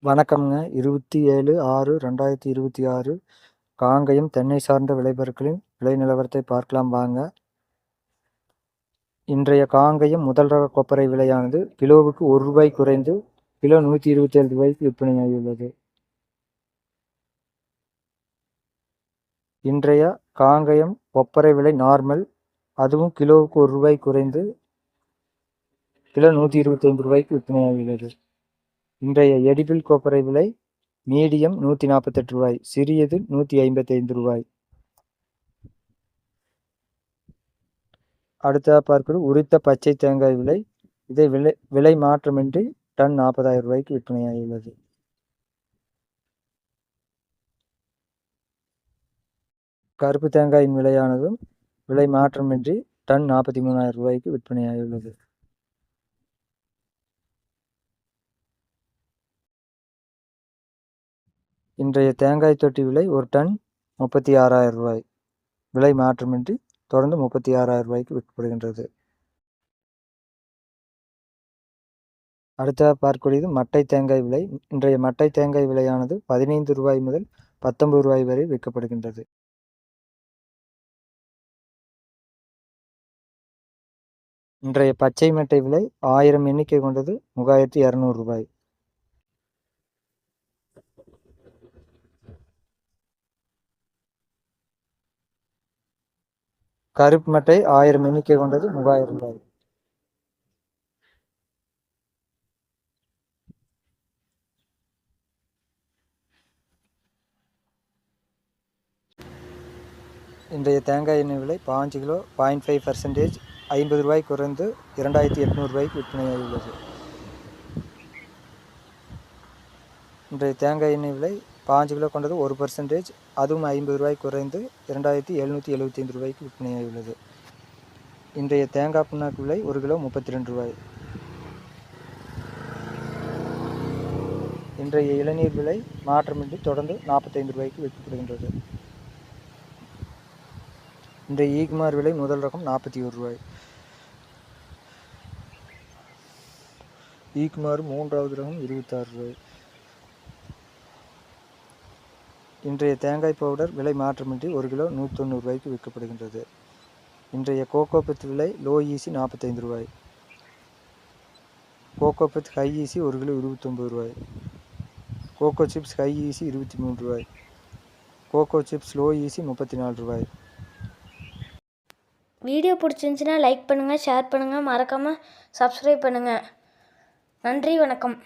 வணக்கம்ங்க. 27/6/2026 காங்கயம் தென்னை சார்ந்த விளைபொருட்களின் விலை நிலவரத்தை பார்க்கலாம் வாங்க. இன்றைய காங்கயம் முதல் ரக கொப்பரை விலையானது கிலோவுக்கு ரூ. 1 குறைந்து கிலோ ரூ. 127 விற்பனையாகியுள்ளது. இன்றைய காங்கயம் கொப்பரை விலை நார்மல், அதுவும் கிலோவுக்கு ரூ. 1 குறைந்து கிலோ ரூ. 125 விற்பனையாகியுள்ளது. இன்றைய எடிபிள் கொப்பரை விலை மீடியம் ரூ. 148, சிறியது ரூ. 155. அடுத்ததாக பார்க்கிறது உரித்த பச்சை தேங்காய் விலை. இதை விலை மாற்றமின்றி டன் ரூ. 40,000 விற்பனையாகியுள்ளது. கருப்பு தேங்காயின் விலையானதும் விலை மாற்றமின்றி டன் ரூ. 43,000 விற்பனையாகியுள்ளது. இன்றைய தேங்காய் தொட்டி விலை ஒரு டன் ரூ. 36,000, விலை மாற்றமின்றி தொடர்ந்து ரூ. 36,000 விற்கப்படுகின்றது. அடுத்ததாக பார்க்கக்கூடியது மட்டை தேங்காய் விலை. இன்றைய மட்டை தேங்காய் விலையானது ரூ. 15 முதல் ரூ. 19 வரை விற்கப்படுகின்றது. இன்றைய பச்சை மட்டை விலை 1000 எண்ணிக்கை கொண்டது ரூ. 3,200. கருப்பு மட்டை 1000 எண்ணிக்கை கொண்டது ரூ. 3,000. இன்றைய தேங்காய் எண்ணெய் விலை 5 கிலோ 0.5% ரூ. 50 குறைந்து ரூ. 2,800 விற்பனையாகியுள்ளது. இன்றைய தேங்காய் எண்ணெய் விலை 5 கிலோ கொண்டது 1%, அதுவும் ரூ. 50 குறைந்து ரூ. 2,775 விற்பனையாகியுள்ளது. இன்றைய தேங்காய் புண்ணாக்கு விலை 1 கிலோ ரூ. 32. இன்றைய இளநீர் விலை மாற்றமின்றி தொடர்ந்து ரூ. 45 விற்கப்படுகின்றது. இன்றைய ஈக்குமார் விலை முதல் ரகம் ரூ. 41. ஈக்குமார் மூன்றாவது ரகம் ரூ. 26. இன்றைய தேங்காய் பவுடர் விலை மாற்றமின்றி 1 கிலோ ரூ. 190 விற்கப்படுகின்றது. இன்றைய கோகோ பித் விலை லோ ஈசி ரூ. 45. கோகோ பித் ஹை ஈசி 1 கிலோ ரூ. 29. கோகோ சிப்ஸ் ஹை ஈசி ரூ. 23. கோகோ சிப்ஸ் லோ ஈசி ரூ. 34. வீடியோ பிடிச்சிருந்துச்சின்னா லைக் பண்ணுங்கள், ஷேர் பண்ணுங்கள், மறக்காமல் சப்ஸ்கிரைப் பண்ணுங்கள். நன்றி, வணக்கம்.